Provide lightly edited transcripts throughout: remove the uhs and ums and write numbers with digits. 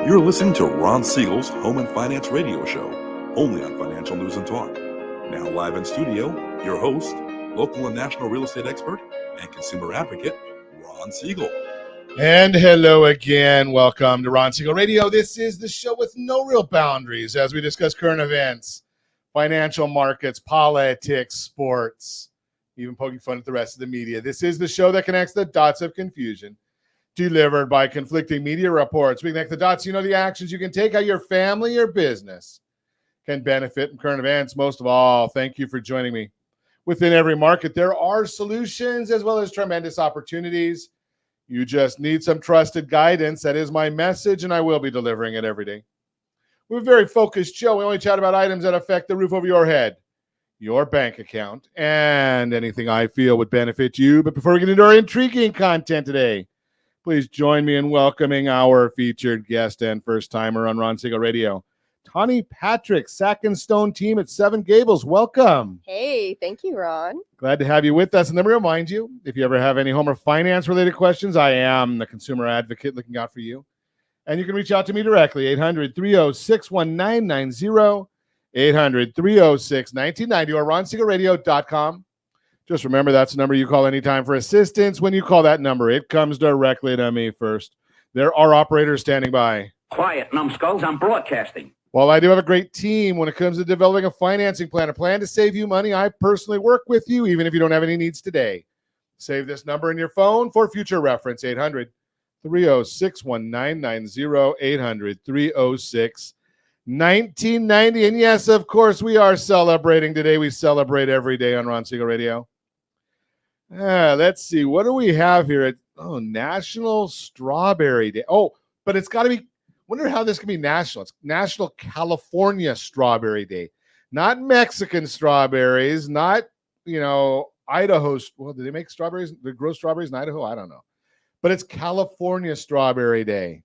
You're listening to Ron Siegel's Home and Finance Radio Show, only on Financial News and Talk. Now live in studio, your host, local and national real estate expert and consumer advocate, Ron Siegel. And hello again. Welcome to Ron Siegel Radio. This is the show with no real boundaries as we discuss current events, financial markets, politics, sports, even poking fun at the rest of the media. This is the show that connects the dots of confusion, delivered by conflicting media reports. We connect the dots, you know, the actions you can take, how your family or business can benefit from current events. Most of all, thank you for joining me. Within every market, there are solutions as well as tremendous opportunities. You just need some trusted guidance. That is my message, and I will be delivering it every day. We're a very focused show. We only chat about items that affect the roof over your head, your bank account, and anything I feel would benefit you. But before we get into our intriguing content today, please join me in welcoming our featured guest and first-timer on Ron Siegel Radio, Tawny Patrick, Sack and Stone team at Seven Gables. Welcome. Hey, thank you, Ron. Glad to have you with us. And let me remind you, if you ever have any home or finance-related questions, I am the consumer advocate looking out for you. And you can reach out to me directly, 800-306-1990, 800-306-1990, or ronsiegelradio.com. Just remember, that's the number you call anytime for assistance. When you call that number, it comes directly to me first. There are operators standing by. Quiet, numbskulls, I'm broadcasting. While I do have a great team when it comes to developing a financing plan, a plan to save you money, I personally work with you, even if you don't have any needs today. Save this number in your phone for future reference, 800-306-1990, 800-306-1990. And yes, of course, we are celebrating today. We celebrate every day on Ron Siegel Radio. Let's see. What do we have here? National Strawberry Day. Oh, but it's got to be, wonder how this can be national. It's National California Strawberry Day. Not Mexican strawberries, not, Idaho. Well, do they make strawberries? They grow strawberries in Idaho? I don't know. But it's California Strawberry Day.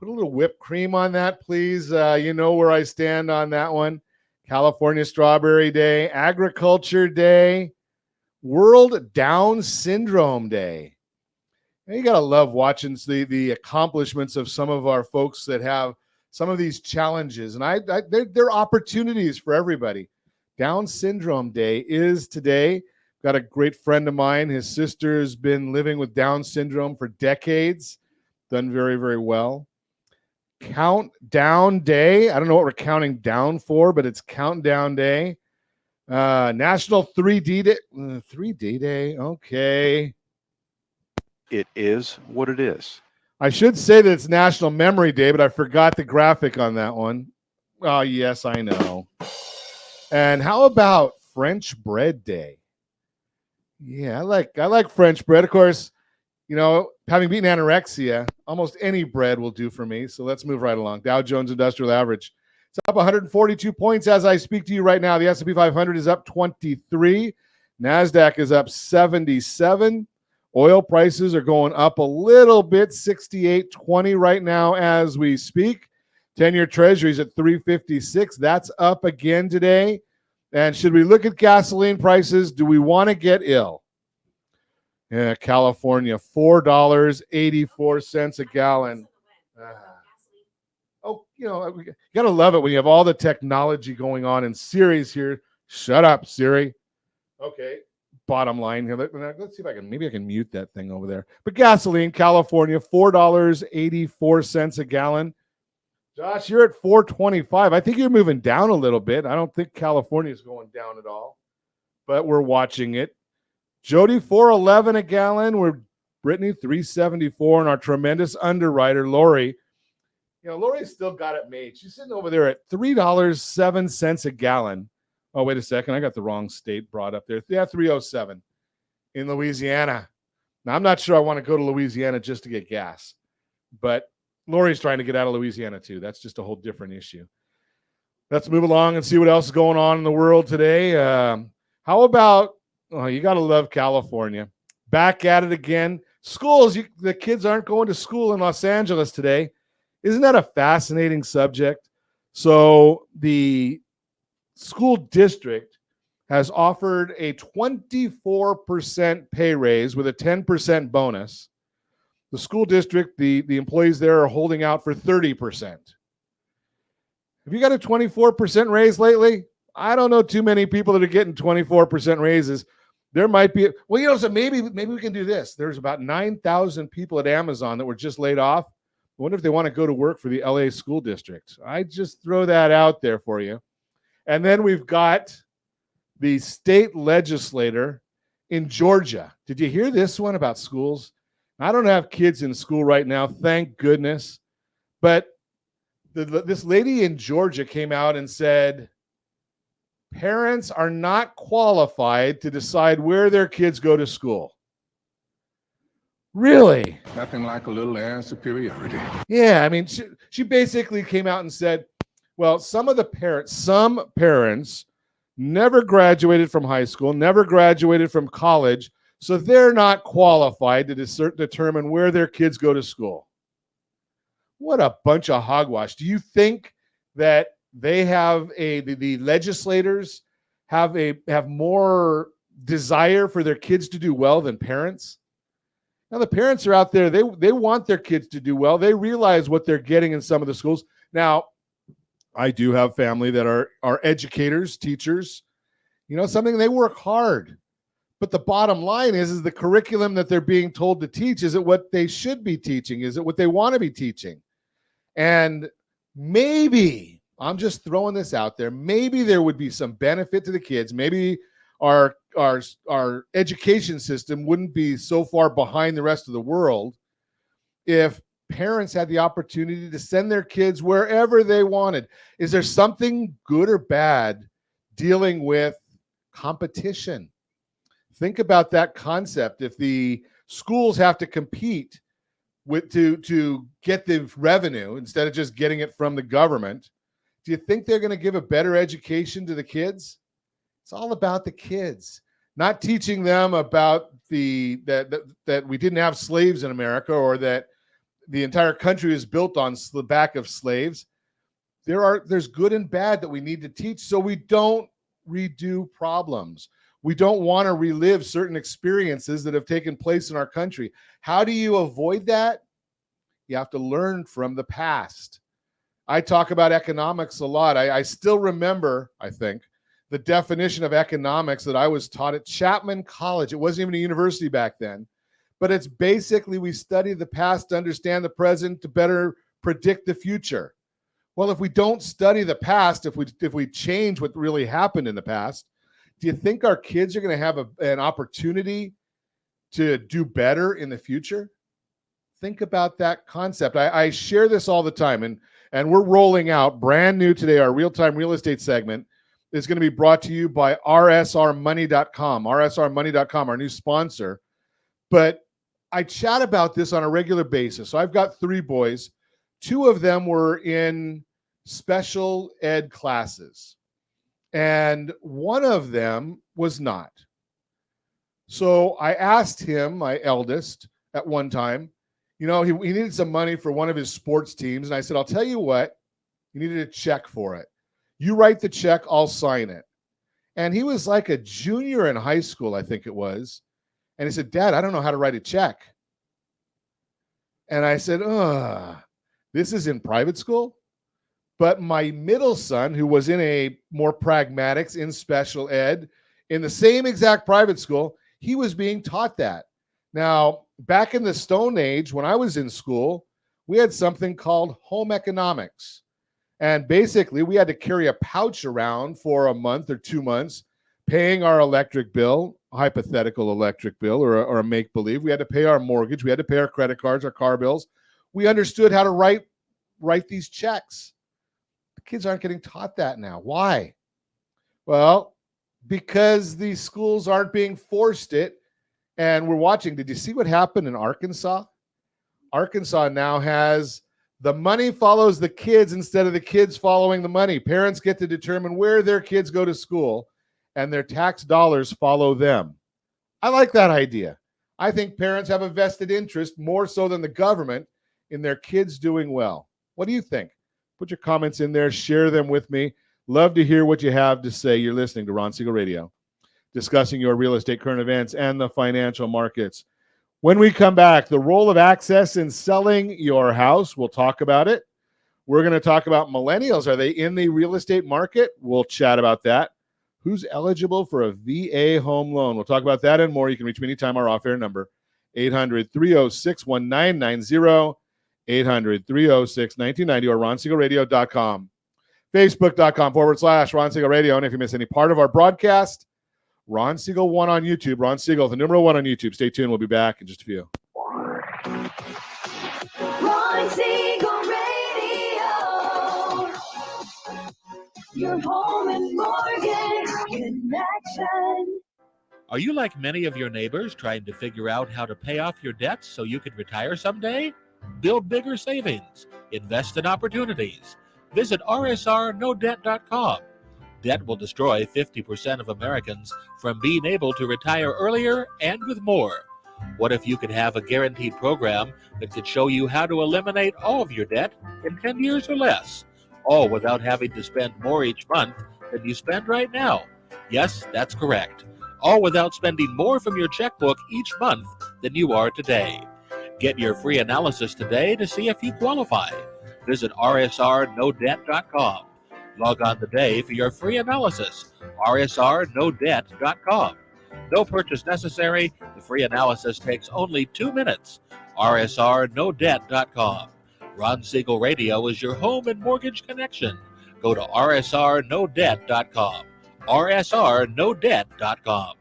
Put a little whipped cream on that, please. You know where I stand on that one. California Strawberry Day, Agriculture Day, World Down Syndrome Day. You got to love watching the accomplishments of some of our folks that have some of these challenges. And they're opportunities for everybody. Down Syndrome Day is today. Got a great friend of mine. His sister's been living with Down syndrome for decades. Done very, very well. Countdown Day. I don't know what we're counting down for, but it's Countdown Day. National 3D Day. 3D Day. Okay. It is what it is. I should say that it's National Memory Day, but I forgot the graphic on that one. Oh, yes, I know. And how about French Bread Day? Yeah, I like French bread. Of course, having beaten anorexia, almost any bread will do for me. So let's move right along. Dow Jones Industrial Average. It's up 142 points as I speak to you right now. The S&P 500 is up 23. NASDAQ is up 77. Oil prices are going up a little bit, 68.20 right now as we speak. 10-year Treasuries at 356. That's up again today. And should we look at gasoline prices? Do we want to get ill? Yeah, California, $4.84 a gallon. You got to love it when you have all the technology going on in Siri's here. Shut up, Siri. Okay. Bottom line here. Let's see if I can mute that thing over there. But gasoline, California, $4.84 a gallon. Josh, you're at $4.25. I think you're moving down a little bit. I don't think California is going down at all, but we're watching it. Jody, $4.11 a gallon. We're Brittany, $3.74, and our tremendous underwriter, Lori. Lori's still got it made. She's sitting over there at $3.07 a gallon. Oh, wait a second. I got the wrong state brought up there. Yeah, 307 in Louisiana. Now, I'm not sure I want to go to Louisiana just to get gas, but Lori's trying to get out of Louisiana too. That's just a whole different issue. Let's move along and see what else is going on in the world today. How about, you got to love California. Back at it again. Schools, the kids aren't going to school in Los Angeles today. Isn't that a fascinating subject? So the school district has offered a 24% pay raise with a 10% bonus The school district, the employees there are holding out for 30%. Have you got a 24% raise lately? I don't know too many people that are getting 24% raises. There might be, so maybe we can do this. There's about 9,000 people at Amazon that were just laid off. I wonder if they want to go to work for the LA school district. I just throw that out there for you. And then we've got the state legislator in Georgia. Did you hear this one about schools? I don't have kids in school right now, thank goodness. But this lady in Georgia came out and said, parents are not qualified to decide where their kids go to school. Really? Nothing like a little air of superiority. Yeah, I mean, she basically came out and said, well, some parents never graduated from high school, never graduated from college, so they're not qualified to determine where their kids go to school. What a bunch of hogwash. Do you think that they have the legislators have more desire for their kids to do well than parents? Now, the parents are out there, they want their kids to do well. They realize what they're getting in some of the schools. Now, I do have family that are educators, teachers. Something they work hard. But the bottom line is the curriculum that they're being told to teach, is it what they should be teaching? Is it what they want to be teaching? And maybe, I'm just throwing this out there, maybe there would be some benefit to the kids. Maybe our education system wouldn't be so far behind the rest of the world if parents had the opportunity to send their kids wherever they wanted. Is there something good or bad dealing with competition? Think about that concept. If the schools have to compete to get the revenue instead of just getting it from the government, do you think they're going to give a better education to the kids? It's all about the kids, not teaching them about that we didn't have slaves in America, or that the entire country is built on the back of slaves. There's good and bad that we need to teach so we don't redo problems. We don't want to relive certain experiences that have taken place in our country. How do you avoid that? You have to learn from the past. I talk about economics a lot. I still remember, I think, the definition of economics that I was taught at Chapman College. It wasn't even a university back then. But it's basically we study the past to understand the present to better predict the future. Well, if we don't study the past, if we change what really happened in the past, do you think our kids are going to have an opportunity to do better in the future? Think about that concept. I share this all the time, and we're rolling out brand new today. Our real-time real estate segment is going to be brought to you by rsrmoney.com. rsrmoney.com, our new sponsor. But I chat about this on a regular basis. So I've got 3 boys. 2 of them were in special ed classes, and one of them was not. So I asked him, my eldest, at one time, he needed some money for one of his sports teams. And I said, I'll tell you what, you needed a check for it. You write the check, I'll sign it. And he was like a junior in high school, I think it was. And he said, Dad, I don't know how to write a check. And I said, this is in private school? But my middle son, who was in a more pragmatics, in special ed, in the same exact private school, he was being taught that. Now, back in the Stone Age, when I was in school, we had something called home economics. And basically, we had to carry a pouch around for a month or 2 months, paying our electric bill, hypothetical electric bill, or a make-believe. We had to pay our mortgage. We had to pay our credit cards, our car bills. We understood how to write these checks. The kids aren't getting taught that now. Why? Well, because these schools aren't being forced it. And we're watching. Did you see what happened in Arkansas? Arkansas now has the money follows the kids instead of the kids following the money. Parents get to determine where their kids go to school, and their tax dollars follow them. I like that idea. I think parents have a vested interest, more so than the government, in their kids doing well. What do you think? Put your comments in there. Share them with me. Love to hear what you have to say. You're listening to Ron Siegel Radio, discussing your real estate current events and the financial markets. When we come back, the role of access in selling your house. We'll talk about it. We're going to talk about millennials. Are they in the real estate market? We'll chat about that. Who's eligible for a VA home loan? We'll talk about that and more. You can reach me anytime. Our off-air number, 800-306-1990, 800-306-1990, or ronsiegelradio.com. Facebook.com/Ron Siegel Radio. And if you miss any part of our broadcast, Ron Siegel 1 on YouTube. Ron Siegel, the number 1 on YouTube. Stay tuned. We'll be back in just a few. Ron Siegel Radio. Your home and mortgage connection. Are you like many of your neighbors trying to figure out how to pay off your debts so you can retire someday? Build bigger savings. Invest in opportunities. Visit rsrnodebt.com. Debt will destroy 50% of Americans from being able to retire earlier and with more. What if you could have a guaranteed program that could show you how to eliminate all of your debt in 10 years or less, all without having to spend more each month than you spend right now? Yes, that's correct. All without spending more from your checkbook each month than you are today. Get your free analysis today to see if you qualify. Visit rsrnodebt.com. Log on today for your free analysis, rsrnodebt.com. No purchase necessary. The free analysis takes only 2 minutes. rsrnodebt.com. Ron Siegel Radio is your home and mortgage connection. Go to rsrnodebt.com. rsrnodebt.com.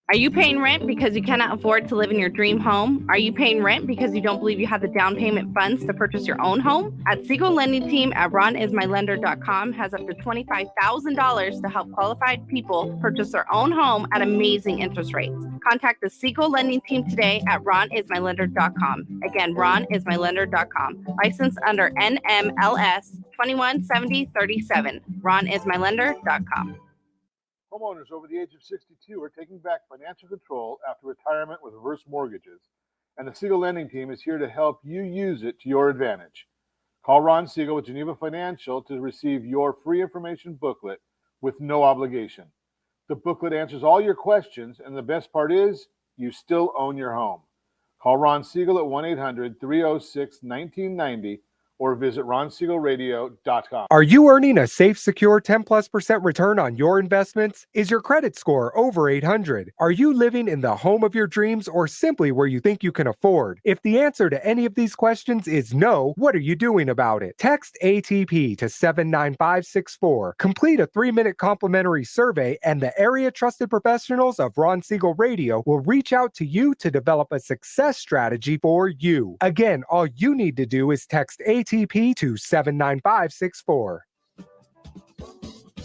Are you paying rent because you cannot afford to live in your dream home? Are you paying rent because you don't believe you have the down payment funds to purchase your own home? At Siegel Lending Team at ronismylender.com has up to $25,000 to help qualified people purchase their own home at amazing interest rates. Contact the Siegel Lending Team today at ronismylender.com. Again, ronismylender.com. Licensed under NMLS 217037. ronismylender.com. Homeowners over the age of 62 are taking back financial control after retirement with reverse mortgages, and the Siegel Lending Team is here to help you use it to your advantage. Call Ron Siegel with Geneva Financial to receive your free information booklet with no obligation. The booklet answers all your questions, and the best part is you still own your home. Call Ron Siegel at 1-800-306-1990 or visit ronsiegelradio.com. Are you earning a safe, secure 10+% return on your investments? Is your credit score over 800? Are you living in the home of your dreams or simply where you think you can afford? If the answer to any of these questions is no, what are you doing about it? Text ATP to 79564. Complete a 3-minute complimentary survey, and the area trusted professionals of Ron Siegel Radio will reach out to you to develop a success strategy for you. Again, all you need to do is text ATP to 79564.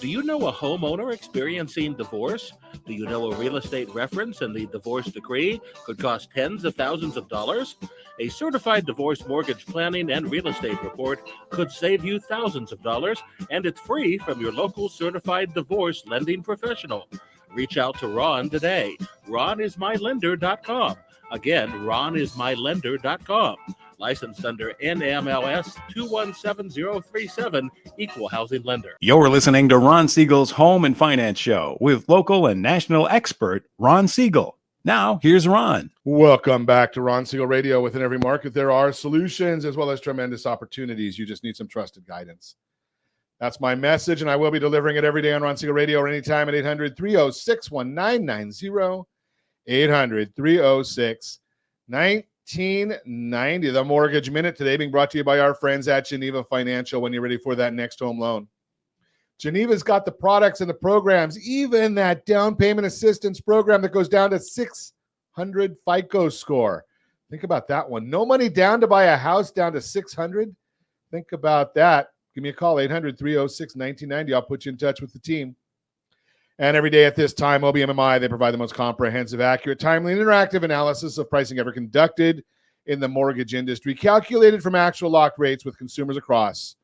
Do you know a homeowner experiencing divorce? Do you know a real estate reference and the divorce decree could cost tens of thousands of dollars? A certified divorce mortgage planning and real estate report could save you thousands of dollars, and it's free from your local certified divorce lending professional. Reach out to Ron today. ronismylender.com. Again, ronismylender.com. Licensed under NMLS 217037, Equal Housing Lender. You're listening to Ron Siegel's Home and Finance Show with local and national expert Ron Siegel. Now, here's Ron. Welcome back to Ron Siegel Radio. Within every market, there are solutions as well as tremendous opportunities. You just need some trusted guidance. That's my message, and I will be delivering it every day on Ron Siegel Radio or anytime at 800-306-1990, 800-306-1990. 1990. The Mortgage Minute today being brought to you by our friends at Geneva Financial when you're ready for that next home loan. Geneva's got the products and the programs, even that down payment assistance program that goes down to 600 FICO score. Think about that one. No money down to buy a house down to 600. Think about that. Give me a call, 800-306-1990. I'll put you in touch with the team. And every day at this time, OBMMI, they provide the most comprehensive, accurate, timely, and interactive analysis of pricing ever conducted in the mortgage industry, calculated from actual locked rates with consumers across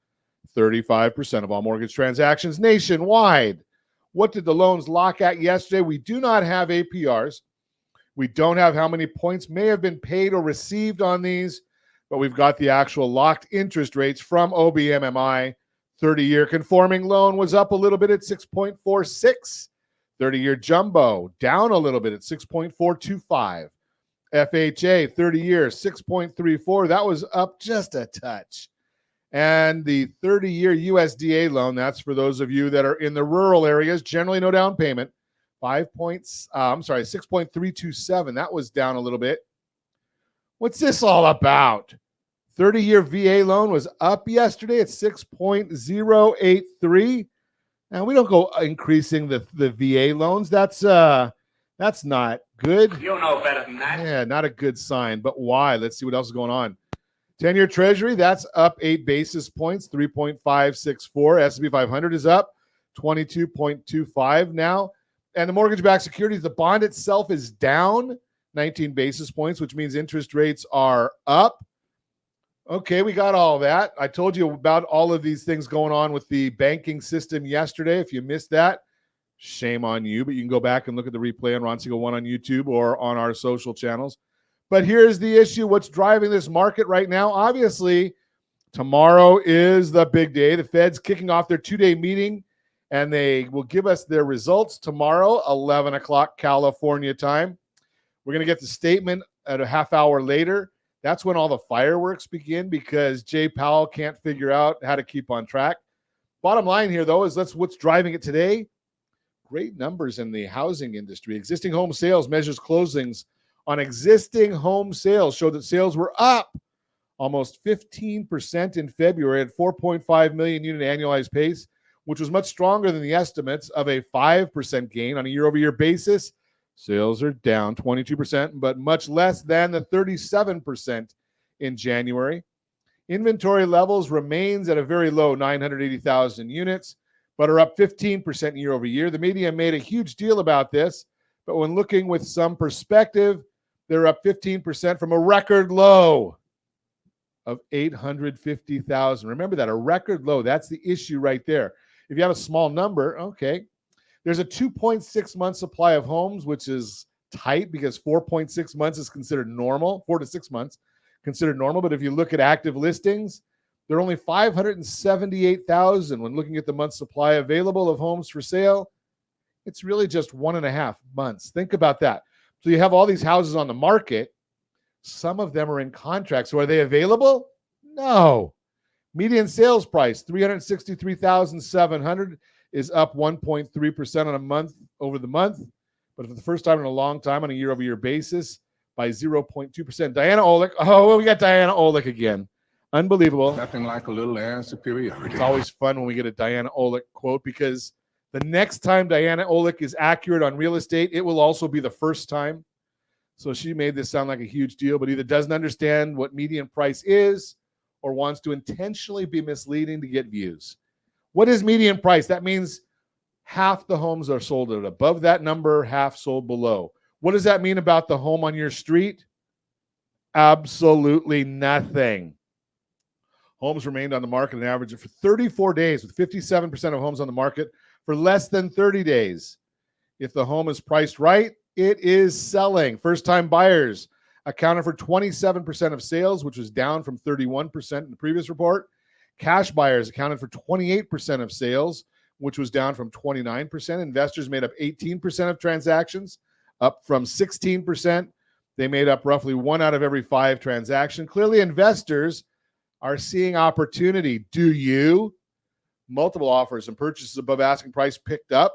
35% of all mortgage transactions nationwide. What did the loans lock at yesterday? We do not have APRs. We don't have how many points may have been paid or received on these, but we've got the actual locked interest rates from OBMMI. 30-year conforming loan was up a little bit at 6.46. 30-year jumbo down a little bit at 6.425. FHA 30 years 6.34. That was up just a touch. And the 30-year USDA loan, that's for those of you that are in the rural areas, generally no down payment, 6.327. That was down a little bit. What's this all about? 30-year VA loan was up yesterday at 6.083. Now we don't go increasing the VA loans. That's not good. You know better than that. Yeah, not a good sign. But why? Let's see what else is going on. 10-year Treasury, that's up 8 basis points, 3.564. S&P 500 is up 22.25 now. And the mortgage-backed securities, the bond itself is down 19 basis points, which means interest rates are up. Okay, we got all that. I told you about all of these things going on with the banking system yesterday. If you missed that, shame on you, but you can go back and look at the replay on Ron Siegel 1 on YouTube or on our social channels. But here's the issue. What's driving this market right now? Obviously, tomorrow is the big day. The Fed's kicking off their 2-day meeting, and they will give us their results tomorrow, 11 o'clock California time. We're going to get the statement at a half hour later. That's when all the fireworks begin because Jay Powell can't figure out how to keep on track. Bottom line here, though, is what's driving it today. Great numbers in the housing industry. Existing home sales measures closings on existing home sales showed that sales were up almost 15% in February at 4.5 million unit annualized pace, which was much stronger than the estimates of a 5% gain on a year-over-year basis. Sales are down 22%, but much less than the 37% in January. Inventory levels remains at a very low 980,000 units, but are up 15% year over year. The media made a huge deal about this, but when looking with some perspective, they're up 15% from a record low of 850,000. Remember that, a record low. That's the issue right there. If you have a small number, okay. There's a 2.6 month supply of homes, which is tight because 4.6 months is considered normal, 4 to 6 months considered normal. But if you look at active listings, there are only 578,000 when looking at the month supply available of homes for sale. It's really just 1.5 months. Think about that. So you have all these houses on the market. Some of them are in contract. So are they available? No. Median sales price, $363,700. is up 1.3% on a month over the month, but for the first time in a long time on a year-over-year basis by 0.2%. Diana Olick. Oh, we got Diana Olick again. Unbelievable. Nothing like a little air and superiority. It's always fun when we get a Diana Olick quote because the next time Diana Olick is accurate on real estate, it will also be the first time. So she made this sound like a huge deal, but either doesn't understand what median price is or wants to intentionally be misleading to get views. What is median price? That means half the homes are sold at above that number, half sold below. What does that mean about the home on your street? Absolutely nothing. Homes remained on the market an average for 34 days, with 57% of homes on the market for less than 30 days. If the home is priced right, it is selling. First-time buyers accounted for 27% of sales, which was down from 31% in the previous report. Cash buyers accounted for 28% of sales, which was down from 29%. Investors made up 18% of transactions, up from 16%. They made up roughly 1 out of every 5 transactions. Clearly, investors are seeing opportunity. Do you? Multiple offers and purchases above asking price picked up.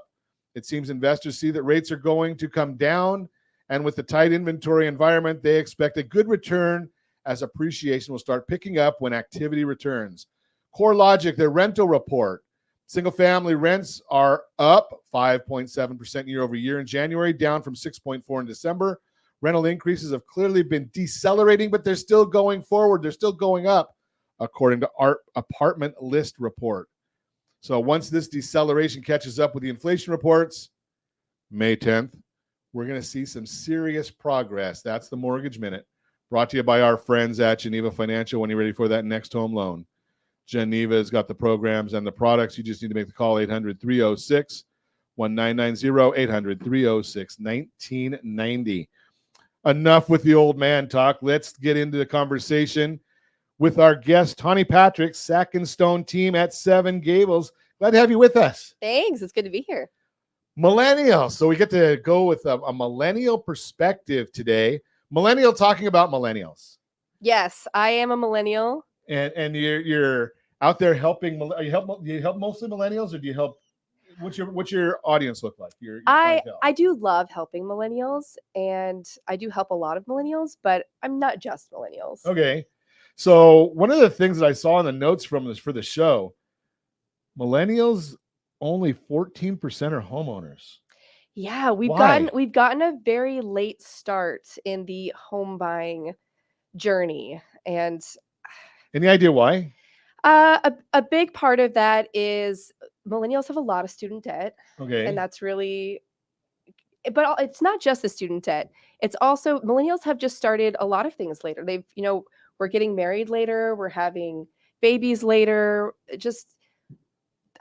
It seems investors see that rates are going to come down, and with the tight inventory environment, they expect a good return as appreciation will start picking up when activity returns. CoreLogic, their rental report. Single-family rents are up 5.7% year over year in January, down from 6.4% in December. Rental increases have clearly been decelerating, but they're still going forward. They're still going up, according to our apartment list report. So once this deceleration catches up with the inflation reports, May 10th, we're going to see some serious progress. That's the Mortgage Minute, brought to you by our friends at Geneva Financial when you're ready for that next home loan. Geneva has got the programs and the products. You just need to make the call, 800-306-1990, 800-306-1990. Enough with the old man talk. Let's get into the conversation with our guest, Tawny Patrick, Sack and Stone team at Seven Gables. Glad to have you with us. Thanks. It's good to be here. Millennials. So we get to go with a millennial perspective today. Millennial talking about millennials. Yes, I am a millennial. And you're out there helping. Do you help mostly millennials, or do you help? What's your audience look like? Your clientele? I do love helping millennials, and I do help a lot of millennials, but I'm not just millennials. Okay. So one of the things that I saw in the notes from this for the show, millennials, only 14% are homeowners. Yeah, we've Why? gotten a very late start in the home buying journey, and Any idea why? a big part of that is millennials have a lot of student debt, Okay. and that's really. But it's not just the student debt. It's also millennials have just started a lot of things later. They've, we're getting married later, we're having babies later. Just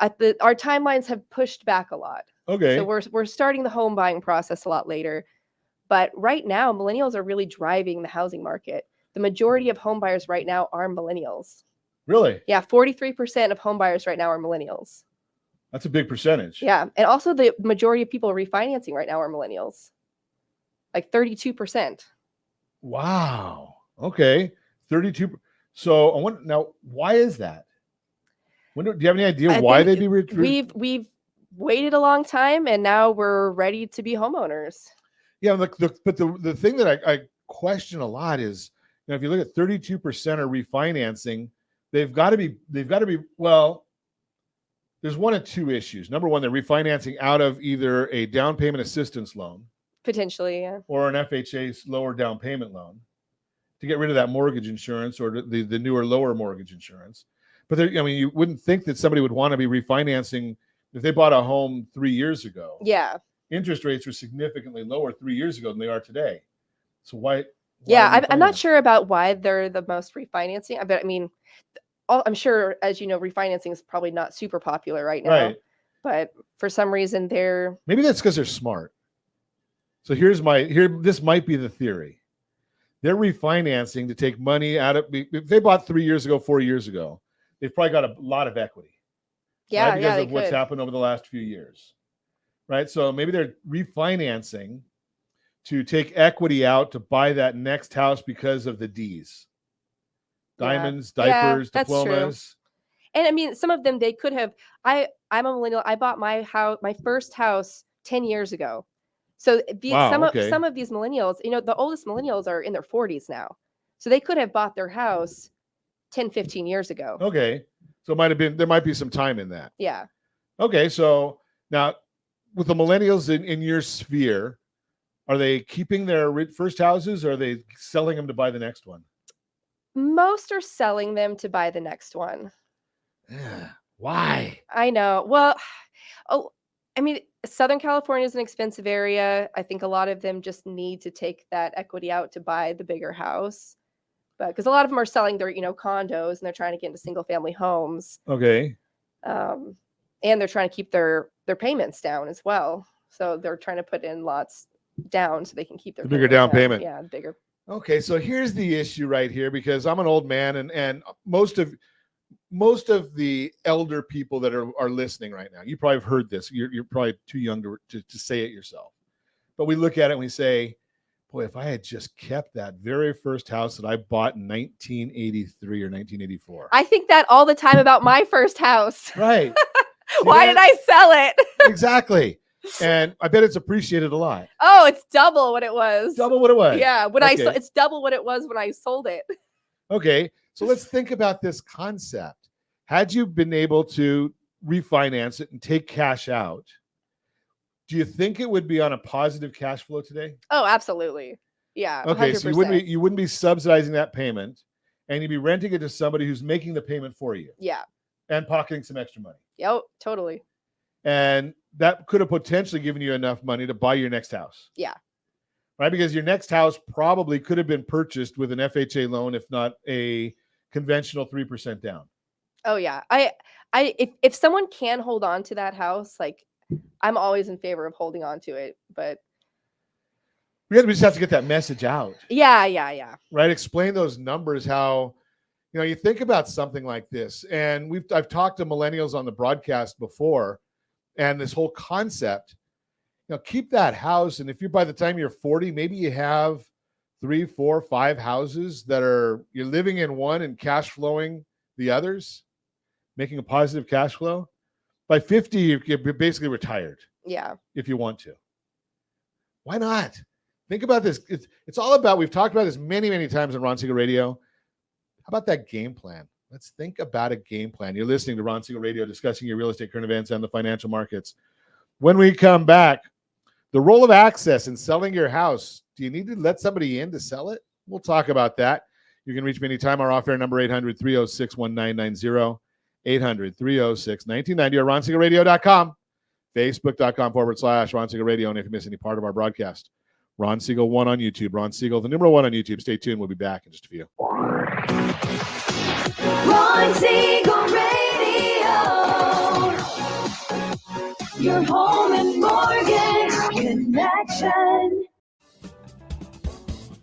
our timelines have pushed back a lot. Okay. So we're starting the home buying process a lot later. But right now, millennials are really driving the housing market. The majority of home buyers right now are millennials. Really? Yeah, 43% of home buyers right now are millennials. That's a big percentage. Yeah, and also the majority of people refinancing right now are millennials. Like 32%. Wow. Okay. 32. So I wonder now, why is that? Do you have any idea why they'd be? We've waited a long time, and now we're ready to be homeowners. Yeah, but the thing that I question a lot is, if you look at 32% are refinancing, they've got to be well. There's one of two issues. Number one, they're refinancing out of either a down payment assistance loan, potentially, yeah, or an FHA's lower down payment loan to get rid of that mortgage insurance, or the newer lower mortgage insurance. But you wouldn't think that somebody would want to be refinancing if they bought a home 3 years ago. Yeah, interest rates were significantly lower 3 years ago than they are today. So why yeah, I'm not sure about why they're the most refinancing. But I'm sure, as you know, refinancing is probably not super popular right now. Right. But for some reason, maybe that's because they're smart. So this might be the theory. They're refinancing to take money out of. If they bought 3 years ago, 4 years ago, they've probably got a lot of equity. Yeah, right? Because of what's happened over the last few years. Right. So maybe they're refinancing to take equity out to buy that next house because of the D's. Diamonds, diapers, diplomas. And some of them they could have. I'm a millennial. I bought my first house 10 years ago. So some of these millennials, the oldest millennials are in their 40s now. So they could have bought their house 10, 15 years ago. Okay. So there might be some time in that. Yeah. Okay. So now with the millennials in your sphere, are they keeping their first houses, or are they selling them to buy the next one? Most are selling them to buy the next one. Yeah. Why? I know. Well, Southern California is an expensive area. I think a lot of them just need to take that equity out to buy the bigger house. But because a lot of them are selling their, condos, and they're trying to get into single family homes. Okay. And they're trying to keep their payments down as well. So they're trying to put in lots down so they can keep their bigger down payment. Yeah, bigger. Okay, so here's the issue right here, because I'm an old man, and most of the elder people that are listening right now, you probably have heard this. You're probably too young to say it yourself. But we look at it and we say, boy, if I had just kept that very first house that I bought in 1983 or 1984. I think that all the time about my first house. Right. Why did I sell it? Exactly. And I bet it's appreciated a lot. Oh, it's double what it was. Double what it was. Yeah, it's double what it was when I sold it. Okay, so let's think about this concept. Had you been able to refinance it and take cash out, do you think it would be on a positive cash flow today? Oh, absolutely. Yeah. Okay, 100%. so you wouldn't be subsidizing that payment, and you'd be renting it to somebody who's making the payment for you. Yeah. And pocketing some extra money. Yep, totally. And that could have potentially given you enough money to buy your next house. Yeah. Right? Because your next house probably could have been purchased with an FHA loan, if not a conventional 3% down. Oh yeah. If someone can hold on to that house, like I'm always in favor of holding on to it, but we just have to get that message out. Yeah. Right? Explain those numbers, how you think about something like this. And I've talked to millennials on the broadcast before, and this whole concept, keep that house. And if by the time you're 40, maybe you have 3, 4, 5 houses that you're living in one and cash flowing the others, making a positive cash flow. By 50, you're basically retired. Yeah. If you want to. Why not? Think about this. It's all about, we've talked about this many, many times on Ron Siegel Radio. How about that game plan? Let's think about a game plan. You're listening to Ron Siegel Radio, discussing your real estate current events and the financial markets. When we come back, the role of access in selling your house. Do you need to let somebody in to sell it? We'll talk about that. You can reach me anytime. Our off-air number, 800-306-1990, 800-306-1990, or ronsiegelradio.com, facebook.com/Ron Siegel Radio. And if you miss any part of our broadcast, Ron Siegel 1 on YouTube. Ron Siegel, the number 1 on YouTube. Stay tuned. We'll be back in just a few. Ron Siegel Radio. Your home and mortgage connection.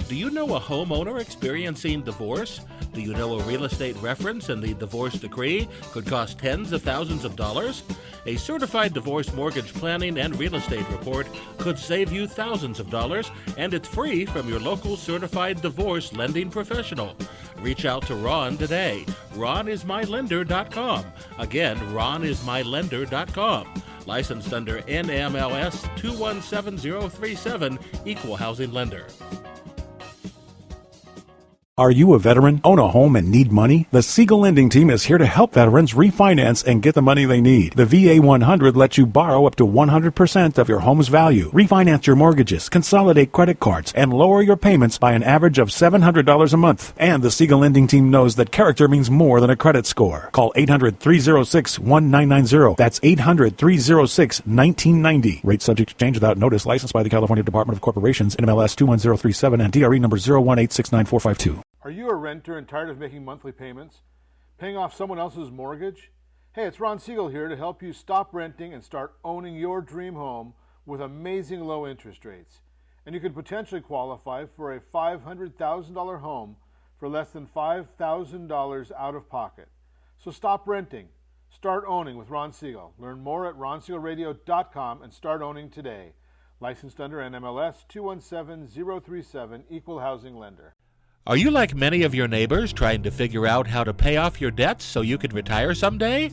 Do you know a homeowner experiencing divorce? Do you know a real estate reference and the divorce decree could cost tens of thousands of dollars? A certified divorce mortgage planning and real estate report could save you thousands of dollars, and it's free from your local certified divorce lending professional. Reach out to Ron today. RonIsMyLender.com. Again, RonIsMyLender.com. Licensed under NMLS 217037, Equal Housing Lender. Are you a veteran, own a home, and need money? The Siegel Lending Team is here to help veterans refinance and get the money they need. The VA 100 lets you borrow up to 100% of your home's value, refinance your mortgages, consolidate credit cards, and lower your payments by an average of $700 a month. And the Siegel Lending Team knows that character means more than a credit score. Call 800-306-1990. That's 800-306-1990. Rate subject to change without notice. Licensed by the California Department of Corporations, NMLS 21037, and DRE number 018694452. Are you a renter and tired of making monthly payments? Paying off someone else's mortgage? Hey, it's Ron Siegel here to help you stop renting and start owning your dream home with amazing low interest rates. And you could potentially qualify for a $500,000 home for less than $5,000 out of pocket. So stop renting. Start owning with Ron Siegel. Learn more at ronsiegelradio.com and start owning today. Licensed under NMLS 217037, Equal Housing Lender. Are you like many of your neighbors trying to figure out how to pay off your debts so you can retire someday?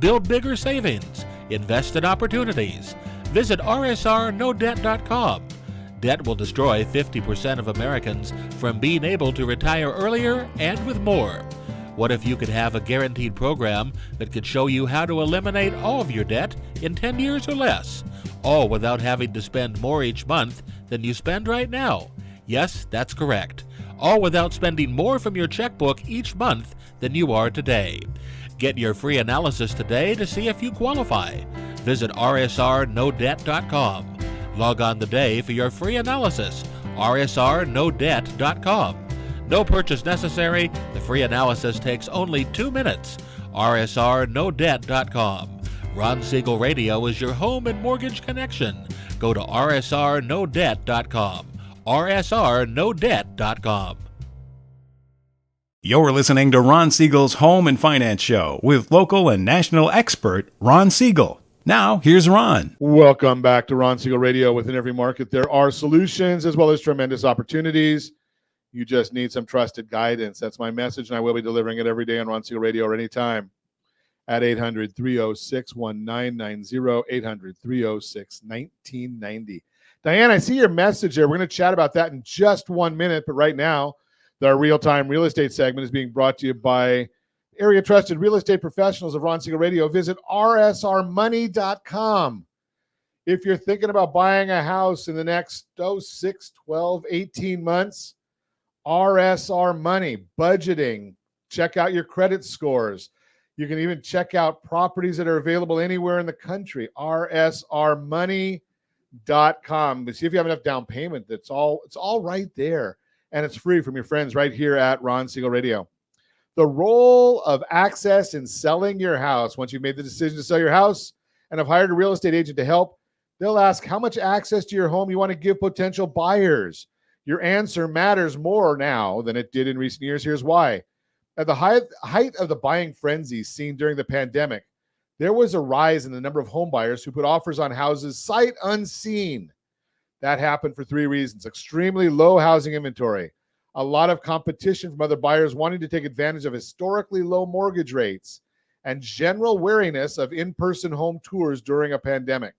Build bigger savings. Invest in opportunities. Visit rsrnodebt.com. Debt will destroy 50% of Americans from being able to retire earlier and with more. What if you could have a guaranteed program that could show you how to eliminate all of your debt in 10 years or less, all without having to spend more each month than you spend right now? Yes, that's correct. All without spending more from your checkbook each month than you are today. Get your free analysis today to see if you qualify. Visit rsrnodebt.com. Log on today for your free analysis. rsrnodebt.com. No purchase necessary. The free analysis takes only 2 minutes. rsrnodebt.com. Ron Siegel Radio is your home and mortgage connection. Go to rsrnodebt.com. rsrnodebt.com. You're listening to Ron Siegel's Home and Finance Show with local and national expert Ron Siegel. Now, here's Ron. Welcome back to Ron Siegel Radio. Within every market, there are solutions as well as tremendous opportunities. You just need some trusted guidance. That's my message, and I will be delivering it every day on Ron Siegel Radio or anytime at 800-306-1990, 800-306-1990. Diane, I see your message there. We're going to chat about that in just 1 minute, but right now, the real-time real estate segment is being brought to you by area trusted real estate professionals of Ron Siegel Radio. Visit rsrmoney.com. If you're thinking about buying a house in the next 6, 12, 18 months, RSR Money, budgeting, check out your credit scores. You can even check out properties that are available anywhere in the country, rsrmoney.com. See if you have enough down payment. It's all right there. And it's free from your friends right here at Ron Siegel Radio. The role of access in selling your house. Once you've made the decision to sell your house and have hired a real estate agent to help, they'll ask how much access to your home you want to give potential buyers. Your answer matters more now than it did in recent years. Here's why. At the height of the buying frenzy seen during the pandemic, there was a rise in the number of home buyers who put offers on houses sight unseen. That happened for 3 reasons: extremely low housing inventory, a lot of competition from other buyers wanting to take advantage of historically low mortgage rates, and general wariness of in-person home tours during a pandemic.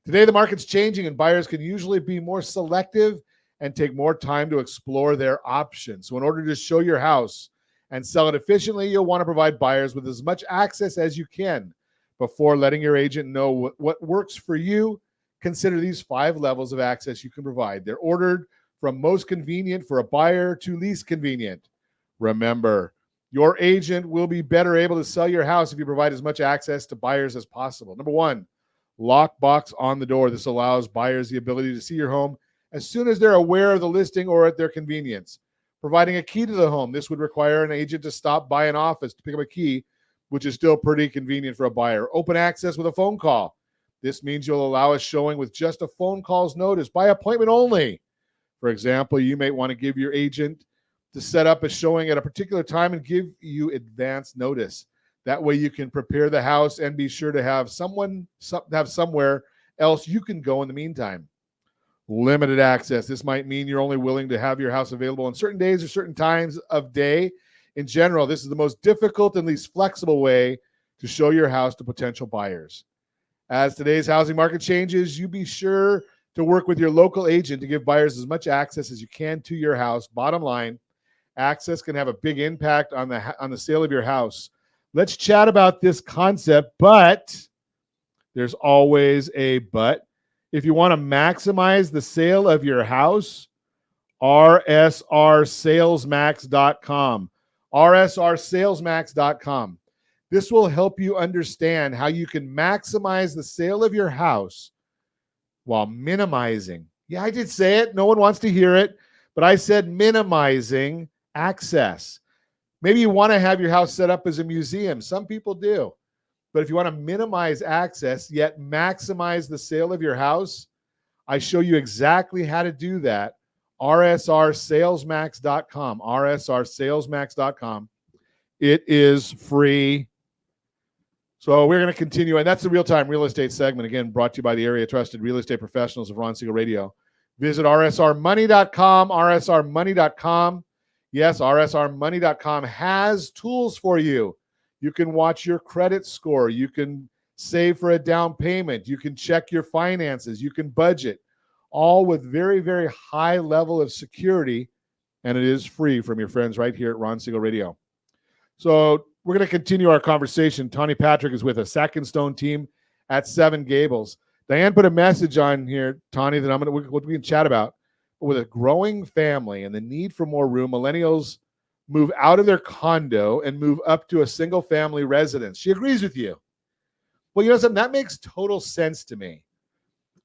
Today, the market's changing and buyers can usually be more selective and take more time to explore their options. So in order to show your house and sell it efficiently, you'll want to provide buyers with as much access as you can before letting your agent know what works for you. Consider these 5 levels of access you can provide. They're ordered from most convenient for a buyer to least convenient. Remember, your agent will be better able to sell your house if you provide as much access to buyers as possible. Number 1, lockbox on the door. This allows buyers the ability to see your home as soon as they're aware of the listing or at their convenience. Providing a key to the home. This would require an agent to stop by an office to pick up a key, which is still pretty convenient for a buyer. Open access with a phone call. This means you'll allow a showing with just a phone call's notice, by appointment only. For example, you may want to give your agent to set up a showing at a particular time and give you advance notice. That way you can prepare the house and be sure to have somewhere else you can go in the meantime. Limited access. This might mean you're only willing to have your house available on certain days or certain times of day. In general, this is the most difficult and least flexible way to show your house to potential buyers. As today's housing market changes, you be sure to work with your local agent to give buyers as much access as you can to your house. Bottom line, access can have a big impact on the sale of your house. Let's chat about this concept, but there's always a but. If you want to maximize the sale of your house, rsrsalesmax.com. rsrsalesmax.com. This will help you understand how you can maximize the sale of your house while minimizing. Yeah, I did say it. No one wants to hear it, but I said minimizing access. Maybe you want to have your house set up as a museum. Some people do. But if you want to minimize access, yet maximize the sale of your house, I show you exactly how to do that. rsrsalesmax.com. rsrsalesmax.com. It is free. So we're going to continue, and that's the real-time real estate segment, again, brought to you by the area trusted real estate professionals of Ron Siegel Radio. Visit rsrmoney.com, rsrmoney.com. Yes, rsrmoney.com has tools for you. You can watch your credit score. You can save for a down payment. You can check your finances. You can budget, all with very, very high level of security, and it is free from your friends right here at Ron Siegel Radio. So we're going to continue our conversation. Tawny Patrick is with a Sack and Stone team at Seven Gables. Diane put a message on here, Tawny, that we can chat about. With a growing family and the need for more room, millennials move out of their condo and move up to a single-family residence. She agrees with you. Well, you know something? That makes total sense to me.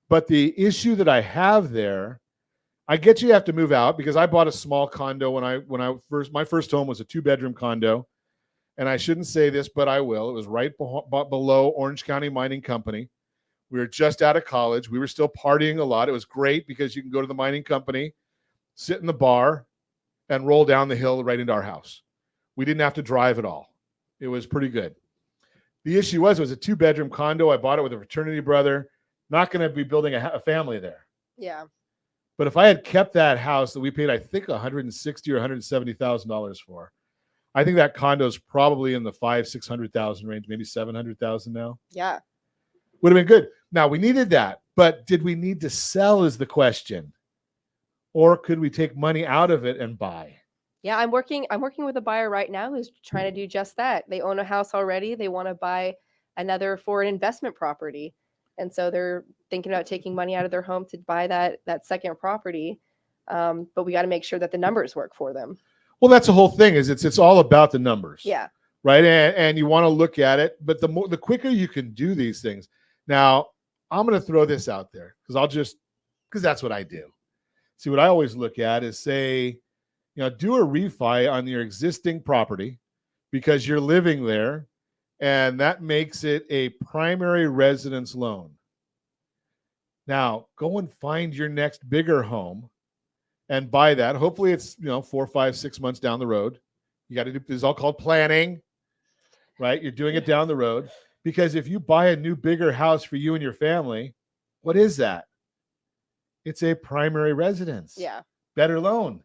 But the issue that I have there, I get you have to move out because I bought a small condo my first home was a 2-bedroom condo. And I shouldn't say this, but I will. It was right below Orange County Mining Company. We were just out of college. We were still partying a lot. It was great because you can go to the mining company, sit in the bar, and roll down the hill right into our house. We didn't have to drive at all. It was pretty good. The issue was it was a 2-bedroom condo. I bought it with a fraternity brother. Not going to be building a family there. Yeah. But if I had kept that house that we paid, I think $160,000 or $170,000 for, I think that condo is probably in the $500,000-$600,000 range, maybe $700,000 now. Yeah. Would have been good. Now, we needed that, but did we need to sell is the question. Or could we take money out of it and buy? Yeah, I'm working with a buyer right now who's trying to do just that. They own a house already. They want to buy another for an investment property. And so they're thinking about taking money out of their home to buy that second property. But we got to make sure that the numbers work for them. Well, that's the whole thing is it's all about the numbers. Yeah. Right. And you want to look at it, but the quicker you can do these things. Now, I'm going to throw this out there because that's what I do. See, what I always look at is say, do a refi on your existing property because you're living there, and that makes it a primary residence loan. Now, go and find your next bigger home and buy that. Hopefully it's, 4, 5, 6 months down the road. You got to do this is all called planning, right? You're doing it down the road because if you buy a new bigger house for you and your family, what is that? It's a primary residence. Yeah. Better loan.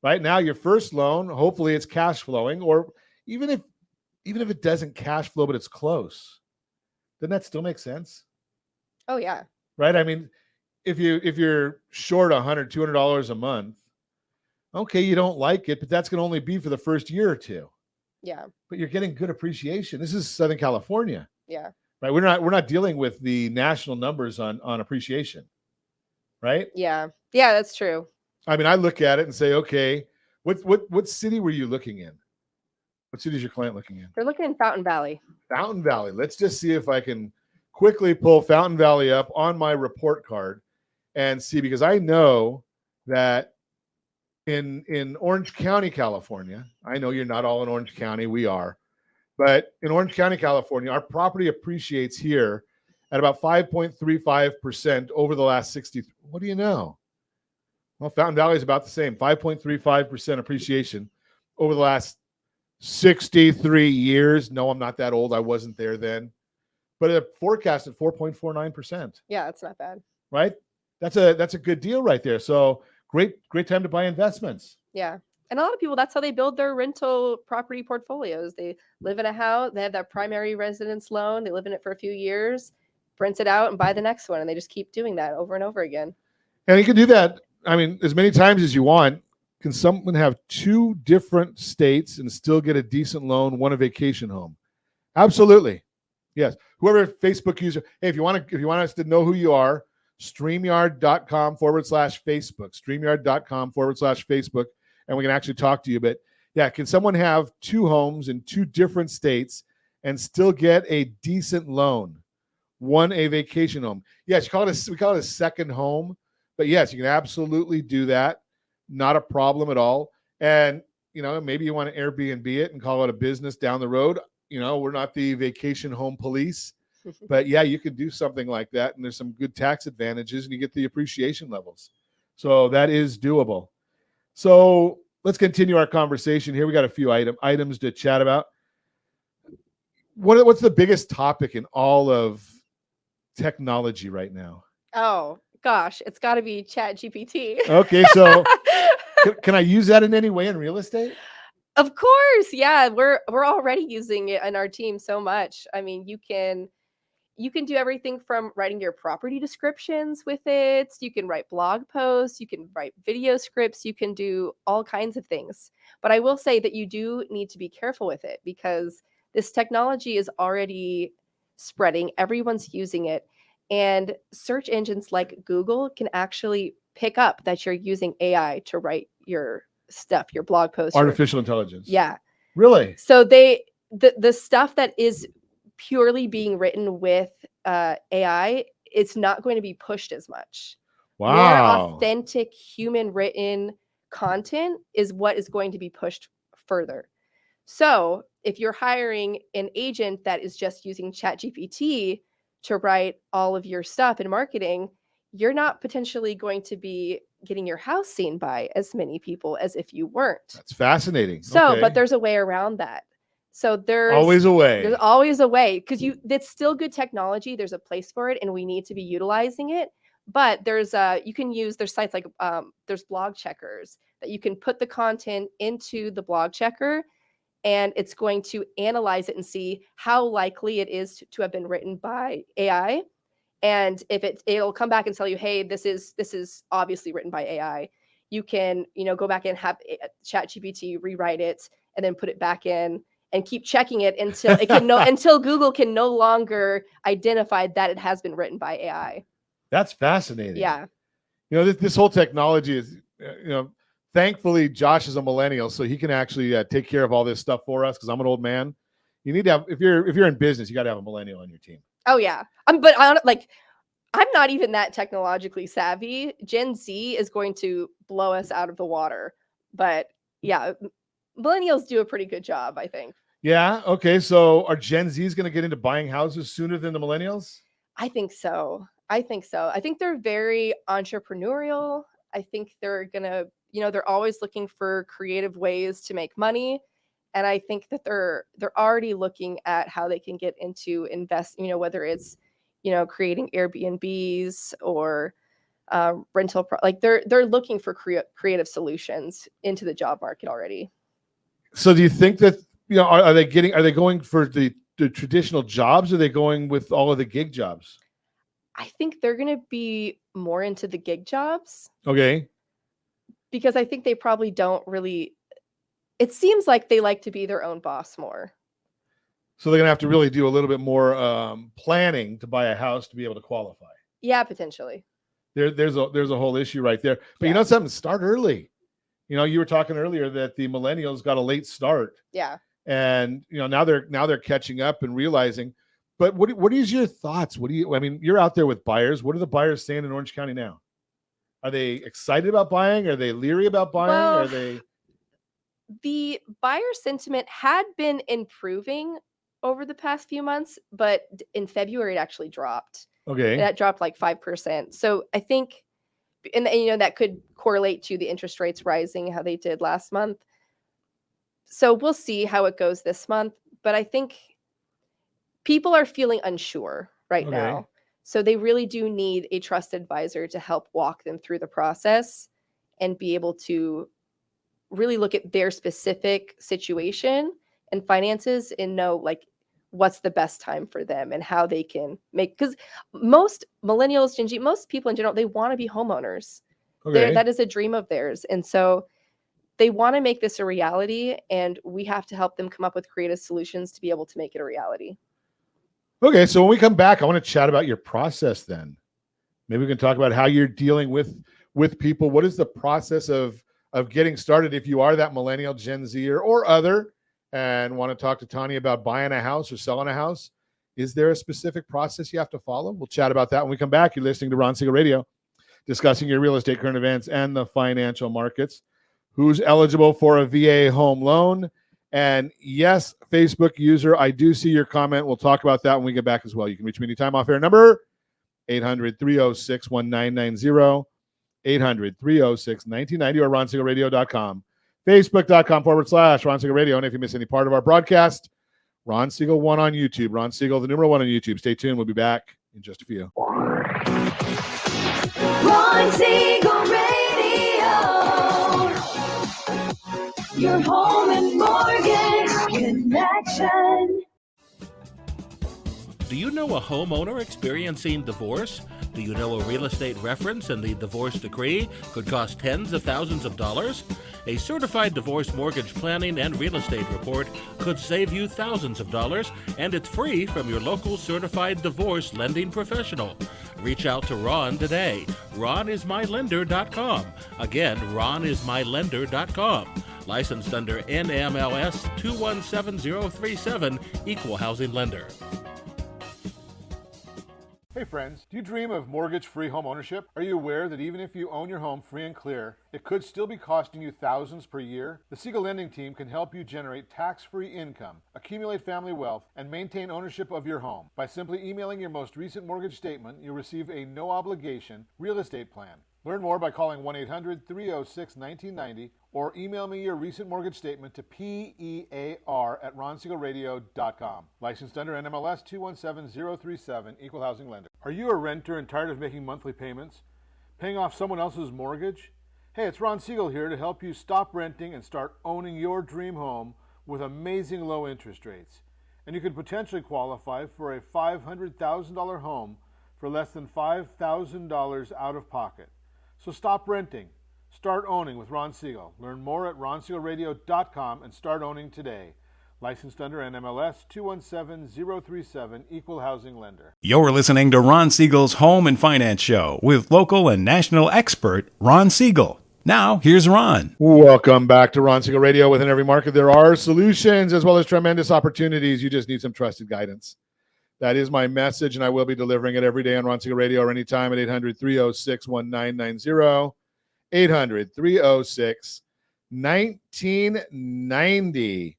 Right now, your first loan, hopefully it's cash flowing, or even if it doesn't cash flow, but it's close, doesn't that still make sense? Oh yeah. Right? I mean, if you're short $100, $200 a month, okay, you don't like it, but that's going to only be for the first year or two. Yeah. But you're getting good appreciation. This is Southern California. Yeah. Right? We're not dealing with the national numbers on appreciation. Right? Yeah. Yeah, that's true. I mean, I look at it and say, okay, what city were you looking in? What city is your client looking in? They're looking in Fountain Valley. Fountain Valley. Let's just see if I can quickly pull Fountain Valley up on my report card and see, because I know that in Orange County, California, I know you're not all in Orange County, we are, but in Orange County, California, our property appreciates here at about 5.35% over the last 60. What do you know? Well, Fountain Valley is about the same, 5.35% appreciation over the last 63 years. No, I'm not that old. I wasn't there then. But it forecasted 4.49%. Yeah, that's not bad. Right? That's a good deal right there. So great time to buy investments. Yeah. And a lot of people, that's how they build their rental property portfolios. They live in a house, they have that primary residence loan, they live in it for a few years, rent it out and buy the next one. And they just keep doing that over and over again. And you can do that, I mean, as many times as you want. Can someone have 2 different states and still get a decent loan, one a vacation home? Absolutely. Yes. Whoever Facebook user, hey, if you want us to know who you are, StreamYard.com/Facebook, StreamYard.com/Facebook, and we can actually talk to you. But yeah, can someone have 2 homes in 2 different states and still get a decent loan, one a vacation home? Yes, we call it a second home, but yes, you can absolutely do that. Not a problem at all. And, maybe you want to Airbnb it and call it a business down the road. We're not the vacation home police, but yeah, you can do something like that. And there's some good tax advantages and you get the appreciation levels. So that is doable. So let's continue our conversation here. We got a few items to chat about. What's the biggest topic in all of technology right now? Oh, gosh, it's got to be ChatGPT. Okay, so can I use that in any way in real estate? Of course, yeah, we're already using it in our team so much. I mean, you can do everything from writing your property descriptions with it. You can write blog posts, you can write video scripts, you can do all kinds of things. But I will say that you do need to be careful with it because this technology is already spreading. Everyone's using it. And search engines like Google can actually pick up that you're using AI to write your stuff, your blog posts. Artificial intelligence. Yeah. Really? So the stuff that is purely being written with AI, it's not going to be pushed as much. Wow. More authentic human written content is what is going to be pushed further. So if you're hiring an agent that is just using ChatGPT to write all of your stuff in marketing, you're not potentially going to be getting your house seen by as many people as if you weren't. That's fascinating. So, Okay. but there's a way around that. So there's always a way. There's always a way because that's still good technology. There's a place for it and we need to be utilizing it. But there's sites like there's blog checkers that you can put the content into the blog checker and it's going to analyze it and see how likely it is to have been written by AI. And if it'll come back and tell you, hey, this is obviously written by AI. You can, go back and have ChatGPT rewrite it and then put it back in and keep checking it until it can until Google can no longer identify that it has been written by AI. That's fascinating. Yeah. This whole technology is, thankfully Josh is a millennial, so he can actually take care of all this stuff for us because I'm an old man. You need to have, if you're in business, you got to have a millennial on your team. Oh yeah. But I'm not even that technologically savvy. Gen Z is going to blow us out of the water. But yeah, millennials do a pretty good job, I think. Yeah. Okay. So are Gen Zs going to get into buying houses sooner than the millennials? I think so. I think they're very entrepreneurial. I think they're going to, they're always looking for creative ways to make money. And I think that they're already looking at how they can get into invest, whether it's, creating Airbnbs or like they're looking for creative solutions into the job market already. So do you think that, are they going for the traditional jobs, or are they going with all of the gig jobs? I think they're going to be more into the gig jobs. Okay. Because I think they probably don't really, it seems like they like to be their own boss more. So they're going to have to really do a little bit more planning to buy a house to be able to qualify. Yeah, potentially. There's a whole issue right there. But you know something, start early. You were talking earlier that the millennials got a late start. Yeah. And now they're catching up and realizing. But what is your thoughts? You're out there with buyers. What are the buyers saying in Orange County now? Are they excited about buying? Are they leery about buying? Well, the buyer sentiment had been improving over the past few months, but in February it actually dropped. Okay. That dropped like 5%. So I think, and that could correlate to the interest rates rising, how they did last month. So we'll see how it goes this month. But I think people are feeling unsure right now. So they really do need a trusted advisor to help walk them through the process and be able to really look at their specific situation and finances and know like what's the best time for them and how they can make, because most millennials, Gen Z, most people in general, they want to be homeowners. That is a dream of theirs. And so they want to make this a reality, and we have to help them come up with creative solutions to be able to make it a reality. Okay, so when we come back, I want to chat about your process then. Maybe we can talk about how you're dealing with people. What is the process of getting started if you are that millennial, Gen Zer, or other, and want to talk to Tanya about buying a house or selling a house? Is there a specific process you have to follow? We'll chat about that when we come back. You're listening to Ron Siegel Radio, discussing your real estate current events and the financial markets. Who's eligible for a VA home loan? And yes, Facebook user, I do see your comment. We'll talk about that when we get back as well. You can reach me anytime off air. Number 800-306-1990, 800-306-1990, or RonSiegelRadio.com, Facebook.com/Ron Siegel Radio. And if you miss any part of our broadcast, Ron Siegel 1 on YouTube. Ron Siegel, the number 1 on YouTube. Stay tuned. We'll be back in just a few. Ron Siegel Radio. Your home and mortgage connection. Do you know a homeowner experiencing divorce? Do you know a real estate reference and the divorce decree could cost tens of thousands of dollars? A certified divorce mortgage planning and real estate report could save you thousands of dollars, and it's free from your local certified divorce lending professional. Reach out to Ron today. RonIsMyLender.com. Again, RonIsMyLender.com. Licensed under NMLS 217037, Equal Housing Lender. Hey friends, do you dream of mortgage-free home ownership? Are you aware that even if you own your home free and clear, it could still be costing you thousands per year? The Siegel Lending Team can help you generate tax-free income, accumulate family wealth, and maintain ownership of your home. By simply emailing your most recent mortgage statement, you'll receive a no-obligation real estate plan. Learn more by calling 1-800-306-1990 or email me your recent mortgage statement to PEAR@RonSiegelRadio.com. Licensed under NMLS 217037, Equal Housing Lender. Are you a renter and tired of making monthly payments? Paying off someone else's mortgage? Hey, it's Ron Siegel here to help you stop renting and start owning your dream home with amazing low interest rates. And you could potentially qualify for a $500,000 home for less than $5,000 out of pocket. So stop renting. Start owning with Ron Siegel. Learn more at RonSiegelRadio.com and start owning today. Licensed under NMLS 217037, Equal Housing Lender. You're listening to Ron Siegel's Home and Finance Show with local and national expert Ron Siegel. Now, here's Ron. Welcome back to Ron Siegel Radio. Within every market, there are solutions as well as tremendous opportunities. You just need some trusted guidance. That is my message, and I will be delivering it every day on Ron Siegel Radio or anytime at 800-306-1990, 800-306-1990.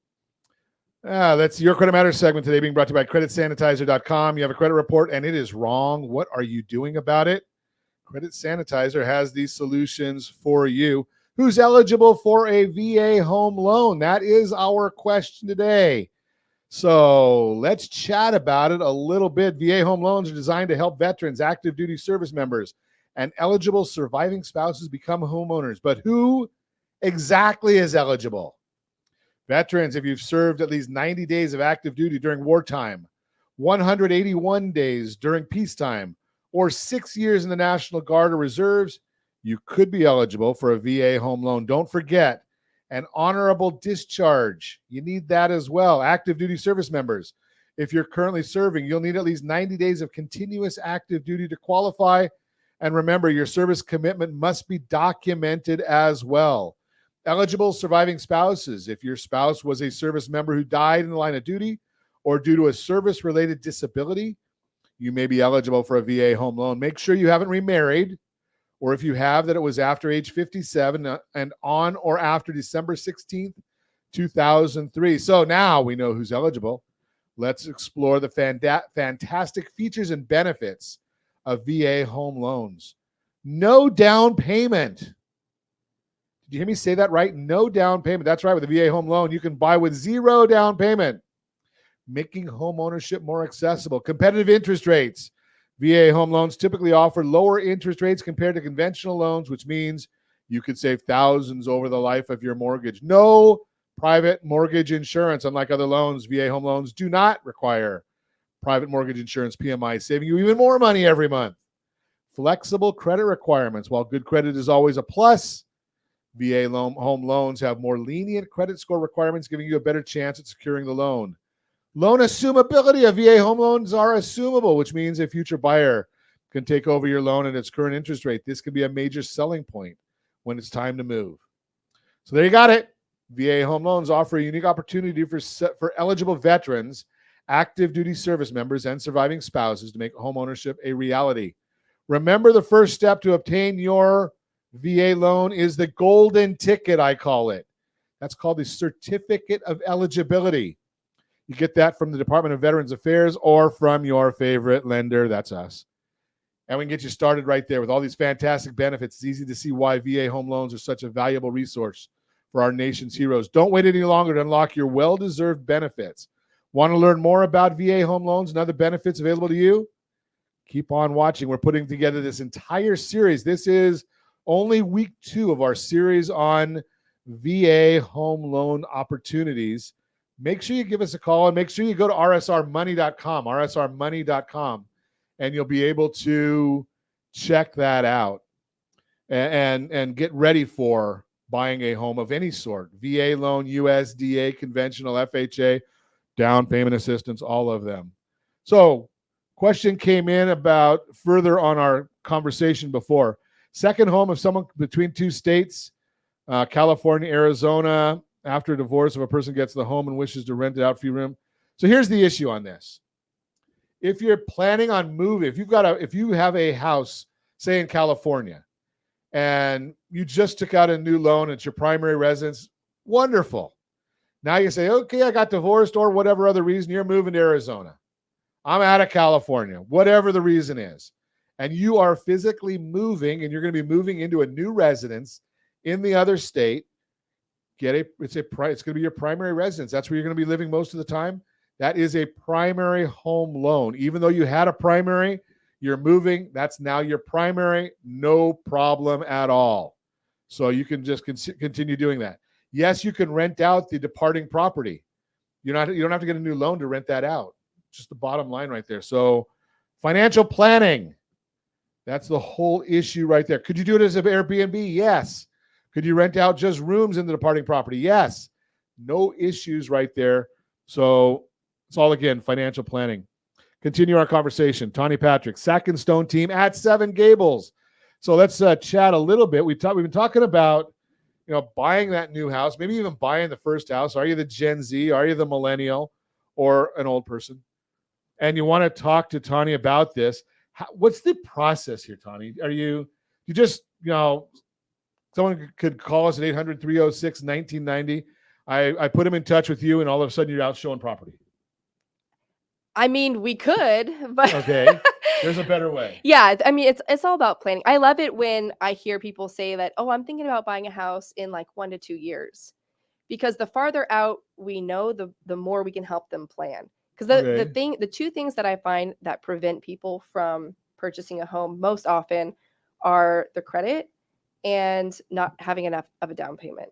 That's Your Credit Matters segment today, being brought to you by CreditSanitizer.com. You have a credit report, and it is wrong. What are you doing about it? Credit Sanitizer has these solutions for you. Who's eligible for a VA home loan? That is our question today. So let's chat about it a little bit. VA home loans are designed to help veterans, active duty service members, and eligible surviving spouses become homeowners. But who exactly is eligible? Veterans, if you've served at least 90 days of active duty during wartime, 181 days during peacetime, or 6 years in the National Guard or Reserves, you could be eligible for a VA home loan. Don't forget, an honorable discharge. You need that as well. Active duty service members. If you're currently serving, you'll need at least 90 days of continuous active duty to qualify. And remember, your service commitment must be documented as well. Eligible surviving spouses. If your spouse was a service member who died in the line of duty or due to a service-related disability, you may be eligible for a VA home loan. Make sure you haven't remarried, or if you have, that it was after age 57 and on or after December 16th, 2003. So now we know who's eligible. Let's explore the fantastic features and benefits of VA home loans. No down payment. Did you hear me say that right? No down payment. That's right. With a VA home loan, you can buy with 0 down payment, making home ownership more accessible. Competitive interest rates. VA home loans typically offer lower interest rates compared to conventional loans, which means you could save thousands over the life of your mortgage. No private mortgage insurance. Unlike other loans, VA home loans do not require private mortgage insurance, PMI, saving you even more money every month. Flexible credit requirements. While good credit is always a plus, VA home loans have more lenient credit score requirements, giving you a better chance at securing the loan. Loan assumability of VA home loans are assumable, which means a future buyer can take over your loan at its current interest rate. This can be a major selling point when it's time to move. So there you got it. VA home loans offer a unique opportunity for eligible veterans, active duty service members, and surviving spouses to make home ownership a reality. Remember, the first step to obtain your VA loan is the golden ticket, I call it. That's called the Certificate of Eligibility. You get that from the Department of Veterans Affairs or from your favorite lender. That's us. And we can get you started right there with all these fantastic benefits. It's easy to see why VA home loans are such a valuable resource for our nation's heroes. Don't wait any longer to unlock your well-deserved benefits. Want to learn more about VA home loans and other benefits available to you? Keep on watching. We're putting together this entire series. This is only week 2 of our series on VA home loan opportunities. Make sure you give us a call and make sure you go to rsrmoney.com, and you'll be able to check that out and get ready for buying a home of any sort. VA loan, USDA, conventional, FHA, down payment assistance, all of them. So, question came in about further on our conversation before. Second home of someone between 2 states, California, Arizona. After a divorce, if a person gets the home and wishes to rent it out for your room. So here's the issue on this. If you're planning on moving, if you have a house, say in California, and you just took out a new loan, it's your primary residence, wonderful. Now you say, okay, I got divorced or whatever other reason, you're moving to Arizona. I'm out of California, whatever the reason is. And you are physically moving, and you're going to be moving into a new residence in the other state. It's going to be your primary residence. That's where you're going to be living most of the time. That is a primary home loan. Even though you had a primary, you're moving. That's now your primary. No problem at all. So you can just continue doing that. Yes, you can rent out the departing property. You don't have to get a new loan to rent that out. Just the bottom line right there. So financial planning. That's the whole issue right there. Could you do it as an Airbnb? Yes. Could you rent out just rooms in the departing property? Yes. No issues right there. So it's all, again, financial planning. Continue our conversation. Tawny Patrick, Sack and Stone team at Seven Gables. So let's chat a little bit. We've been talking about, buying that new house, maybe even buying the first house. Are you the Gen Z? Are you the millennial or an old person? And you want to talk to Tawny about this. What's the process here, Tawny? You just, someone could call us at 800-306-1990. I put them in touch with you, and all of a sudden you're out showing property. I mean, we could, but okay, there's a better way. Yeah, I mean, it's all about planning. I love it when I hear people say that, oh, I'm thinking about buying a house in like 1 to 2 years, because the farther out we know, the more we can help them plan. Because the 2 things that I find that prevent people from purchasing a home most often are the credit and not having enough of a down payment.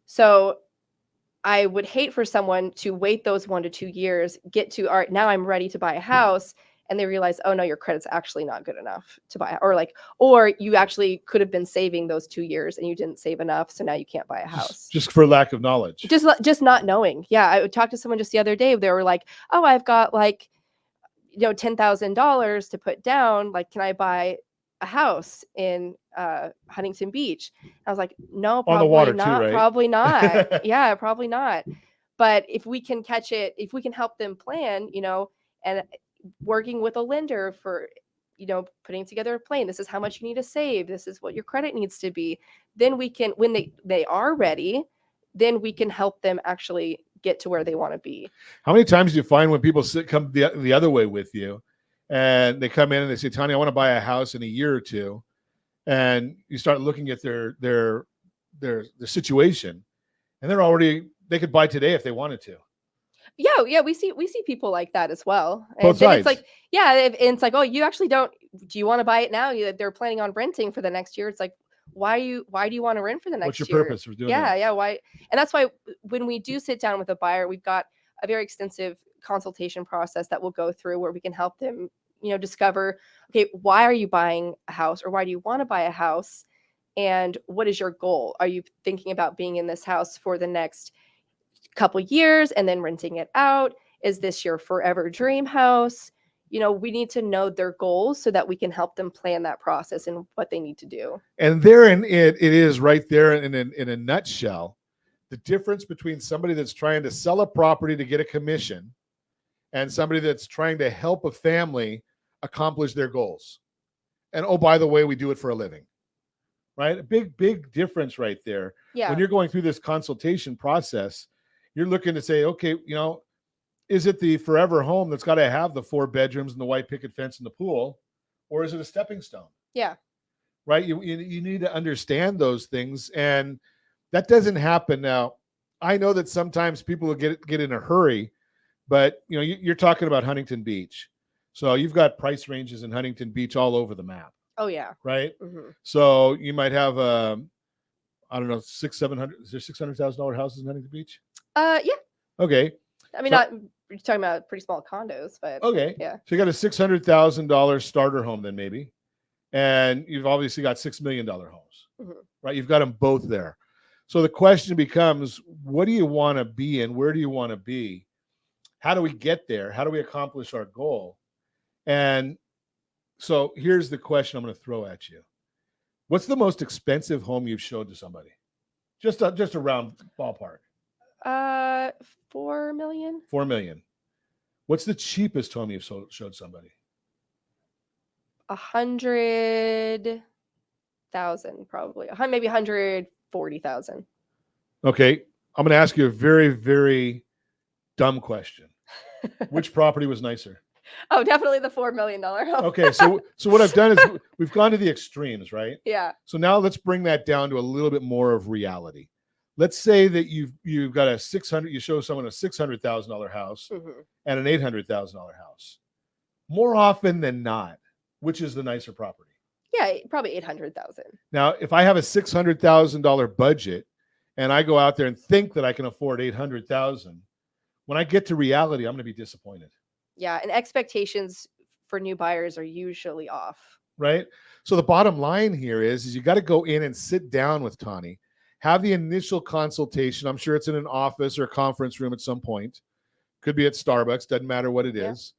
So I would hate for someone to wait those 1 to 2 years, get to, all right, now I'm ready to buy a house, and they realize, oh no, your credit's actually not good enough to buy, or you actually could have been saving those 2 years and you didn't save enough, so now you can't buy a house. Just for lack of knowledge. Just not knowing. Yeah, I talked to someone just the other day. They were like, oh, I've got like, $10,000 to put down. Like, can I buy a house in Huntington Beach? I was like, no, probably On the water not. too, right? Probably not. Yeah, probably not. But if we can catch it, if we can help them plan, and working with a lender for, putting together a plan, this is how much you need to save, this is what your credit needs to be, then we can, when they are ready, then we can help them actually get to where they want to be. How many times do you find when people come the other way with you, and they come in and they say, Tanya, I want to buy a house in a year or two, and you start looking at their situation, and they could buy today if they wanted to. Yeah, we see people like that as well. And Both then sides. it's like, it's like, oh, you actually do you want to buy it now? They're planning on renting for the next year. It's like, why do you want to rent for the next year? What's your purpose for doing that? Yeah, why? And that's why when we do sit down with a buyer, we've got a very extensive consultation process that we'll go through where we can help them, discover, okay, why are you buying a house, or why do you want to buy a house? And what is your goal? Are you thinking about being in this house for the next couple years and then renting it out? Is this your forever dream house? We need to know their goals so that we can help them plan that process and what they need to do. And therein it is right there in a nutshell, the difference between somebody that's trying to sell a property to get a commission and somebody that's trying to help a family accomplish their goals. And oh, by the way, we do it for a living, right? A big difference right there. Yeah. When you're going through this consultation process, you're looking to say, okay, is it the forever home that's got to have the 4 bedrooms and the white picket fence and the pool, or is it a stepping stone? Yeah. Right. You need to understand those things, and that doesn't happen. Now, I know that sometimes people will get in a hurry, but you're talking about Huntington Beach, so you've got price ranges in Huntington Beach all over the map. Oh yeah. Right. Mm-hmm. So you might have I don't know, $600,000-$700,000. Is there $600,000 houses in Huntington Beach? Yeah. Okay. I mean, you're talking about pretty small condos, but okay. Yeah. So you got a $600,000 starter home then maybe, and you've obviously got $6 million homes, mm-hmm. right? You've got them both there. So the question becomes, what do you want to be and where do you want to be? How do we get there? How do we accomplish our goal? And so here's the question I'm going to throw at you. What's the most expensive home you've showed to somebody? Just a round ballpark. $4 million. $4 million. What's the cheapest home you've showed somebody? 100,000, probably. Maybe 140,000. Okay, I'm going to ask you a very, very dumb question. Which property was nicer? Oh, definitely the $4 million home. Okay, so what I've done is we've gone to the extremes, right? Yeah. So now let's bring that down to a little bit more of reality. Let's say that you've got you show someone a $600,000 house mm-hmm. and an $800,000 house. More often than not, which is the nicer property? Yeah, probably 800,000. Now, if I have a $600,000 budget and I go out there and think that I can afford 800,000, when I get to reality, I'm going to be disappointed. Yeah, and expectations for new buyers are usually off. Right? So the bottom line here is you got to go in and sit down with Tani, have the initial consultation. I'm sure it's in an office or a conference room at some point. Could be at Starbucks, doesn't matter what it is.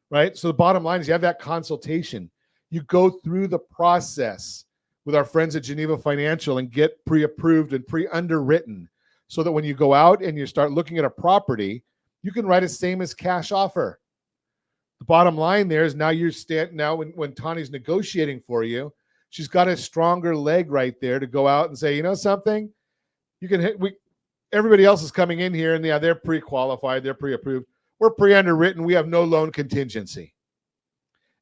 Right? So the bottom line is you have that consultation. You go through the process with our friends at Geneva Financial and get pre-approved and pre-underwritten so that when you go out and you start looking at a property, you can write a same as cash offer. The bottom line there is now when Tani's negotiating for you, she's got a stronger leg right there to go out and say, you know something, everybody else is coming in here and they're pre-qualified, they're pre-approved. We're pre-underwritten. We have no loan contingency.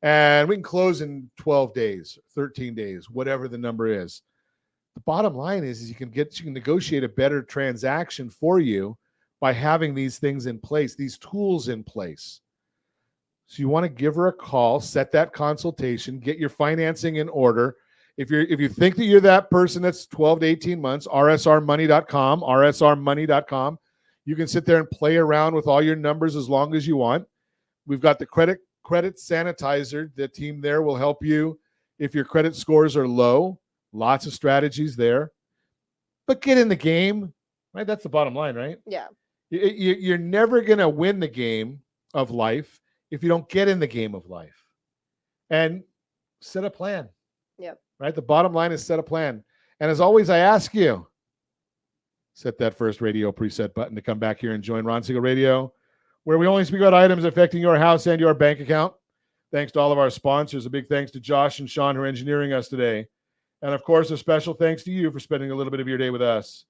And we can close in 12 days, 13 days, whatever the number is. The bottom line is you can negotiate a better transaction for you by having these things in place, these tools in place. So you want to give her a call, set that consultation, get your financing in order, If you think that you're that person that's 12 to 18 months, rsrmoney.com. You can sit there and play around with all your numbers as long as you want. We've got the credit sanitizer. The team there will help you if your credit scores are low. Lots of strategies there. But get in the game, right? That's the bottom line, right? Yeah. You're never going to win the game of life if you don't get in the game of life. And set a plan. Yep. Right? The bottom line is set a plan. And as always, I ask you, set that first radio preset button to come back here and join Ron Siegel Radio, where we only speak about items affecting your house and your bank account. Thanks to all of our sponsors. A big thanks to Josh and Sean who are engineering us today. And of course, a special thanks to you for spending a little bit of your day with us.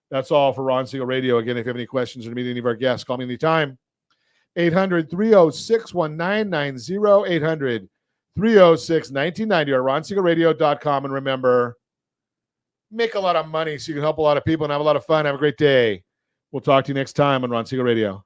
That's all for Ron Siegel Radio. Again, if you have any questions or to meet any of our guests, call me anytime. 800-306-1990, 800-306-1990 or ronsiegelradio.com. And remember, make a lot of money so you can help a lot of people and have a lot of fun. Have a great day. We'll talk to you next time on Ron Siegel Radio.